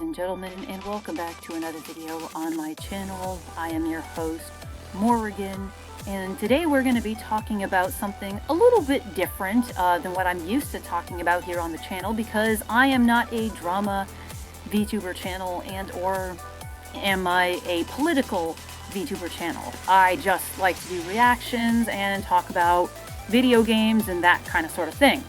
and gentlemen, and welcome back to another video on my channel. I am your host, Morrigan, and today we're going to be talking about something a little bit different than what I'm used to talking about here on the channel, because I am not a drama VTuber channel and or am I a political VTuber channel. I just like to do reactions and talk about video games and that kind of sort of thing.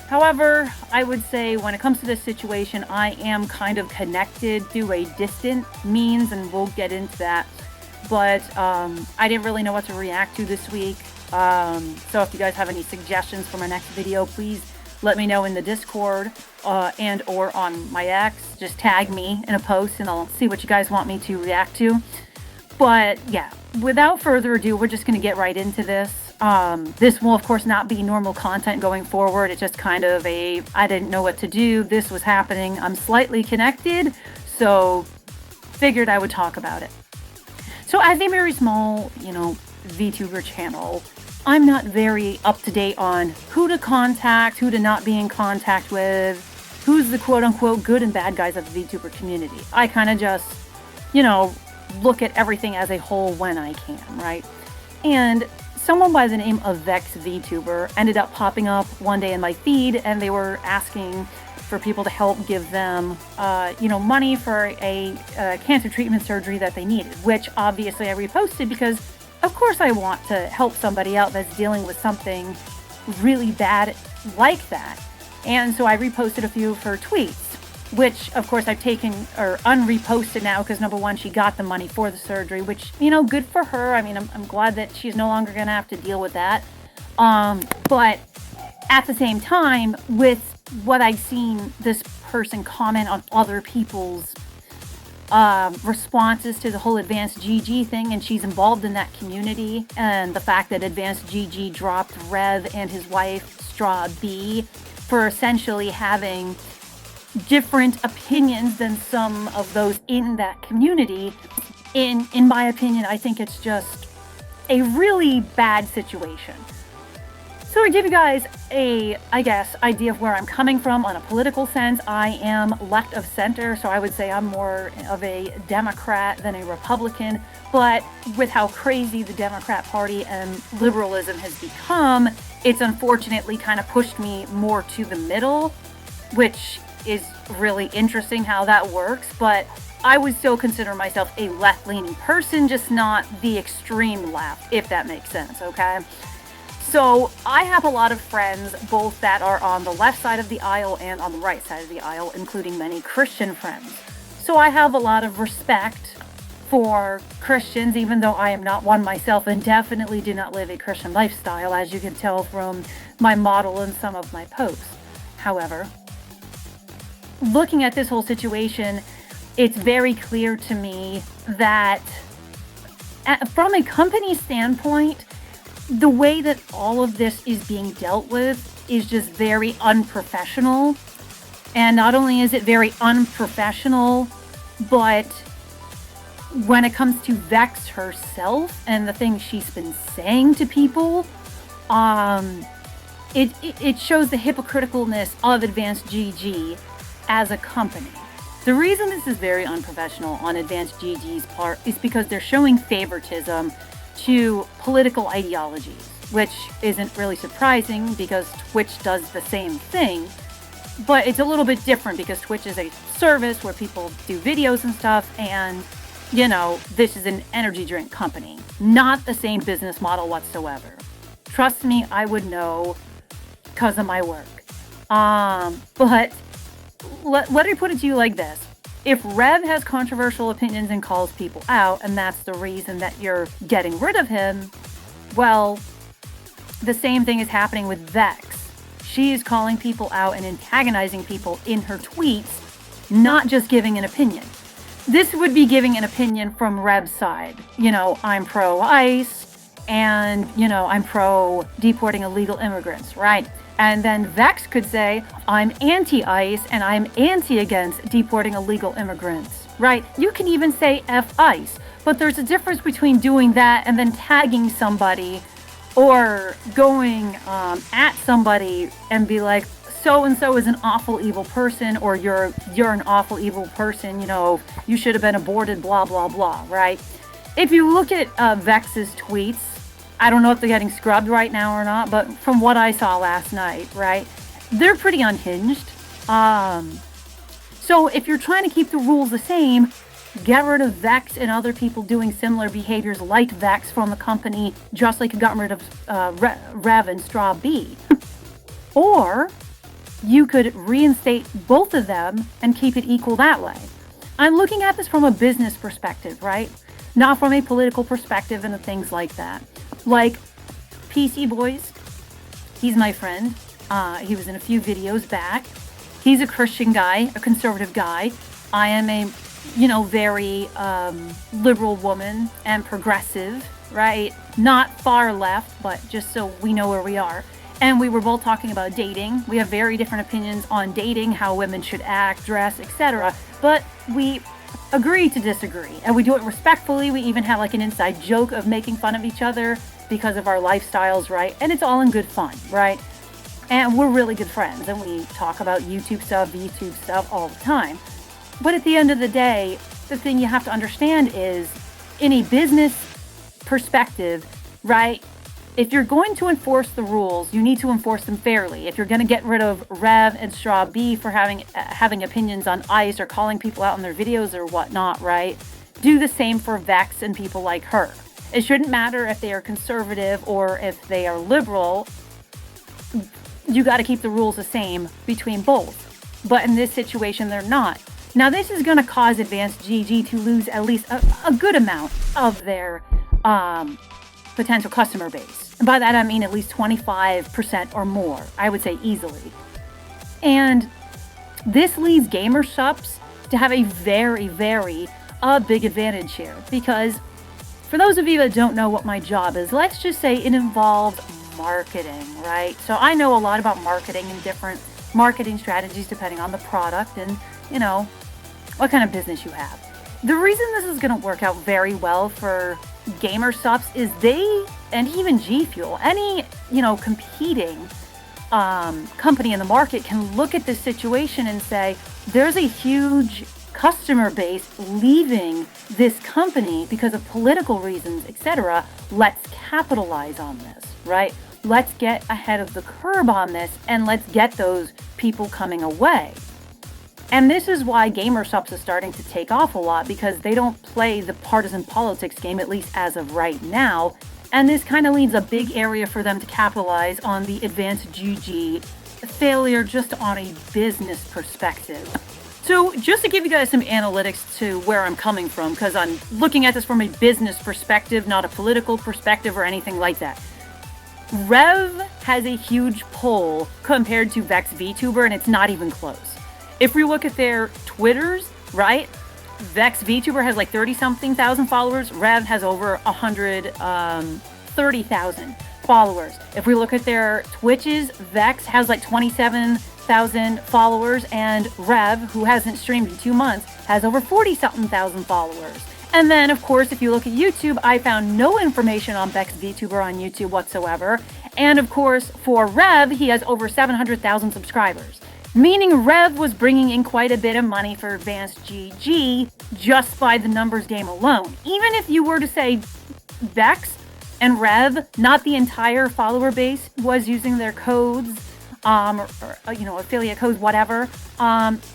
However, I would say when it comes to this situation, I am kind of connected through a distant means, and we'll get into that. But I didn't really know what to react to this week. So if you guys have any suggestions for my next video, please let me know in the Discord and or on my X. Just tag me in a post and I'll see what you guys want me to react to. But yeah, without further ado, we're just going to get right into this. This will, of course, not be normal content going forward. It's just kind of I didn't know what to do. This was happening. I'm slightly connected, so figured I would talk about it. So as a very small, VTuber channel, I'm not very up to date on who to contact, who to not be in contact with, who's the quote-unquote good and bad guys of the VTuber community. I kind of just, look at everything as a whole when I can, right? And someone by the name of Vex VTuber ended up popping up one day in my feed, and they were asking for people to help give them, money for a cancer treatment surgery that they needed, which obviously I reposted because, of course, I want to help somebody out that's dealing with something really bad like that. And so I reposted a few of her tweets, which, of course, I've taken or unreposted now because, number one, she got the money for the surgery, which, good for her. I mean, I'm glad that she's no longer going to have to deal with that. But at the same time, with what I've seen this person comment on other people's responses to the whole Advanced GG thing, and she's involved in that community, and the fact that Advanced GG dropped Rev and his wife, Straw B, for essentially having different opinions than some of those in that community. In my opinion, I think it's just a really bad situation. So to give you guys a, idea of where I'm coming from on a political sense, I am left of center, so I would say I'm more of a Democrat than a Republican. But with how crazy the Democrat Party and liberalism has become, it's unfortunately kind of pushed me more to the middle, which is really interesting how that works. But I would still consider myself a left-leaning person, just not the extreme left, if that makes sense, okay? So I have a lot of friends, both that are on the left side of the aisle and on the right side of the aisle, including many Christian friends. So I have a lot of respect for Christians, even though I am not one myself and definitely do not live a Christian lifestyle, as you can tell from my model and some of my posts. However, looking at this whole situation, it's very clear to me that from a company standpoint, the way that all of this is being dealt with is just very unprofessional. And not only is it very unprofessional, but when it comes to Vex herself and the things she's been saying to people, it shows the hypocriticalness of Advanced GG as a company. The reason this is very unprofessional on Advanced GG's part is because they're showing favoritism to political ideologies, which isn't really surprising because Twitch does the same thing, but it's a little bit different because Twitch is a service where people do videos and stuff, and this is an energy drink company, not the same business model whatsoever. Trust me, I would know because of my work. But let me put it to you like this. If Rev has controversial opinions and calls people out, and that's the reason that you're getting rid of him, well, the same thing is happening with Vex. She is calling people out and antagonizing people in her tweets, not just giving an opinion. This would be giving an opinion from Rev's side. I'm pro-ICE, and, I'm pro-deporting illegal immigrants, right? And then Vex could say, I'm anti-ICE and I'm anti-against deporting illegal immigrants, right? You can even say F-ICE, but there's a difference between doing that and then tagging somebody or going at somebody and be like, so and so is an awful evil person, or you're an awful evil person, you should have been aborted, blah blah blah, right? If you look at Vex's tweets, I don't know if they're getting scrubbed right now or not, but from what I saw last night, right, they're pretty unhinged. So if you're trying to keep the rules the same, get rid of Vex and other people doing similar behaviors like Vex from the company, just like you got rid of Rev and Straw B. Or you could reinstate both of them and keep it equal that way. I'm looking at this from a business perspective, right? Not from a political perspective and things like that. Like PC Boys, he's my friend. He was in a few videos back. He's a Christian guy, a conservative guy. I am a, very liberal woman and progressive, right? Not far left, but just so we know where we are. And we were both talking about dating. We have very different opinions on dating, how women should act, dress, etc. But we agree to disagree. And we do it respectfully. We even have like an inside joke of making fun of each other because of our lifestyles, right? And it's all in good fun, right? And we're really good friends. And we talk about YouTube stuff all the time. But at the end of the day, the thing you have to understand is, in a business perspective, right? If you're going to enforce the rules, you need to enforce them fairly. If you're going to get rid of Rev and Straw B for having opinions on ICE or calling people out on their videos or whatnot, right? Do the same for Vex and people like her. It shouldn't matter if they are conservative or if they are liberal. You got to keep the rules the same between both. But in this situation, they're not. Now, this is going to cause Advanced GG to lose at least a good amount of their potential customer base. And by that, I mean at least 25% or more, I would say easily. And this leads gamer subs to have a very, very big advantage here. Because for those of you that don't know what my job is, let's just say it involves marketing, right? So I know a lot about marketing and different marketing strategies depending on the product and, what kind of business you have. The reason this is going to work out very well for gamer subs is they, and even G Fuel, any, competing company in the market can look at this situation and say, there's a huge customer base leaving this company because of political reasons, etc. Let's capitalize on this, right? Let's get ahead of the curve on this and let's get those people coming away. And this is why gamer subs is starting to take off a lot, because they don't play the partisan politics game, at least as of right now. And this kind of leaves a big area for them to capitalize on the Advanced GG failure just on a business perspective. So just to give you guys some analytics to where I'm coming from, because I'm looking at this from a business perspective, not a political perspective or anything like that. Rev has a huge pull compared to Vex VTuber, and it's not even close. If we look at their Twitters, right? Vex VTuber has like 30-something thousand followers. Rev has over 130,000 followers. If we look at their Twitches, Vex has like 27,000 followers, and Rev, who hasn't streamed in 2 months, has over 40-something thousand followers. And then, of course, if you look at YouTube, I found no information on Vex VTuber on YouTube whatsoever. And of course, for Rev, he has over 700,000 subscribers. Meaning Rev was bringing in quite a bit of money for Advanced GG just by the numbers game alone. Even if you were to say Vex and Rev, not the entire follower base was using their codes, or affiliate codes, whatever,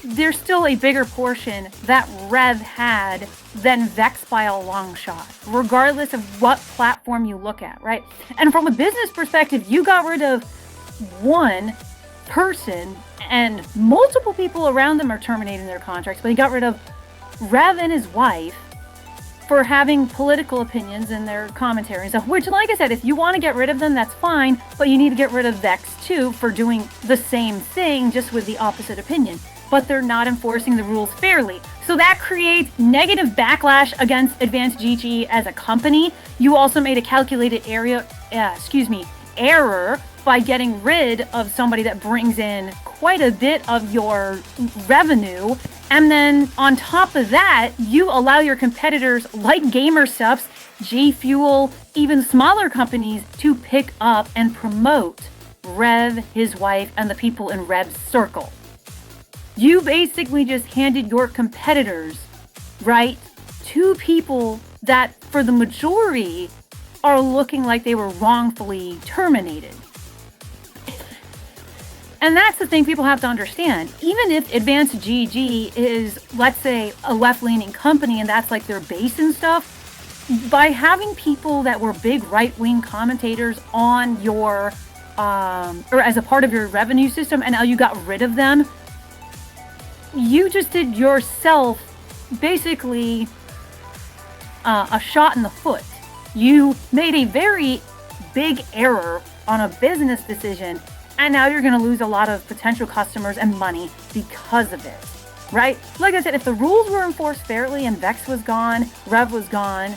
there's still a bigger portion that Rev had than Vex by a long shot, regardless of what platform you look at, right? And from a business perspective, you got rid of one person and multiple people around them are terminating their contracts, but he got rid of Rev and his wife for having political opinions in their commentary and stuff, which, like I said, if you want to get rid of them, that's fine, but you need to get rid of Vex too for doing the same thing, just with the opposite opinion. But they're not enforcing the rules fairly. So that creates negative backlash against Advanced GG as a company. You also made a calculated error by getting rid of somebody that brings in quite a bit of your revenue. And then on top of that, you allow your competitors like GamerSupps, G Fuel, even smaller companies to pick up and promote, Rev, his wife, and the people in Rev's circle. You basically just handed your competitors, right, to people that, for the majority, are looking like they were wrongfully terminated. And that's the thing people have to understand. Even if Advanced GG is, let's say, a left-leaning company and that's like their base and stuff, by having people that were big right-wing commentators on your, or as a part of your revenue system, and now you got rid of them, you just did yourself basically a shot in the foot. You made a very big error on a business decision, and now you're going to lose a lot of potential customers and money because of it, right? Like I said, if the rules were enforced fairly and Vex was gone, Rev was gone,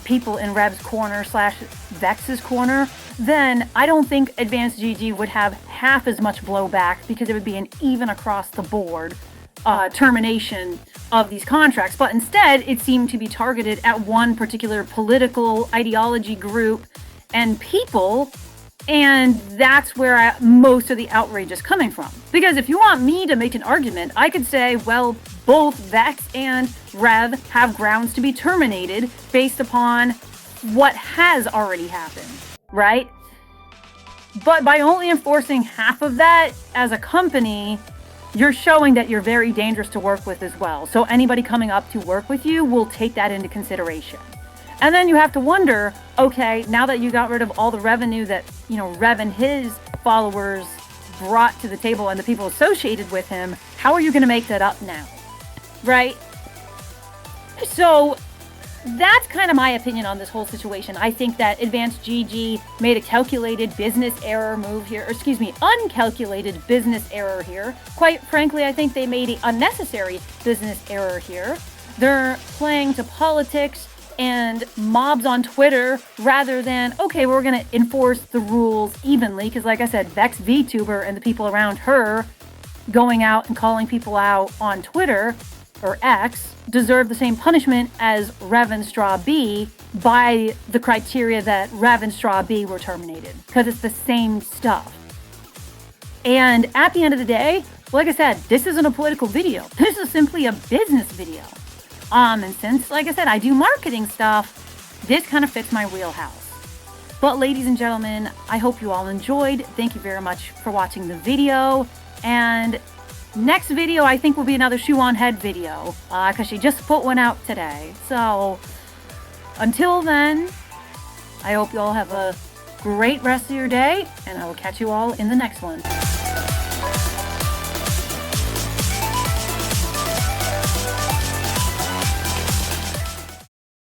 people in Rev's corner / Vex's corner, then I don't think Advanced GG would have half as much blowback because it would be an even across the board termination of these contracts. But instead, it seemed to be targeted at one particular political ideology group and people, and that's where most of the outrage is coming from. Because if you want me to make an argument, I could say, well, both Vex and Rev have grounds to be terminated based upon what has already happened, right? But by only enforcing half of that as a company, you're showing that you're very dangerous to work with as well. So anybody coming up to work with you will take that into consideration. And then you have to wonder, okay, now that you got rid of all the revenue that, you know, Rev and his followers brought to the table and the people associated with him, how are you going to make that up now? Right? So that's kind of my opinion on this whole situation. I think that Advanced GG made a calculated business error move here, or excuse me, uncalculated business error here. Quite frankly, I think they made an unnecessary business error here. They're playing to politics and mobs on Twitter rather than, okay, we're going to enforce the rules evenly. Because like I said, Vex VTuber and the people around her going out and calling people out on Twitter, or X, deserve the same punishment as Rev and Straw B by the criteria that Rev and Straw B were terminated. Because it's the same stuff. And at the end of the day, like I said, this isn't a political video. This is simply a business video. And since, like I said, I do marketing stuff, this kind of fits my wheelhouse. But ladies and gentlemen, I hope you all enjoyed. Thank you very much for watching the video. And next video, I think, will be another Shoe on Head video, because she just put one out today. So until then, I hope you all have a great rest of your day, and I will catch you all in the next one.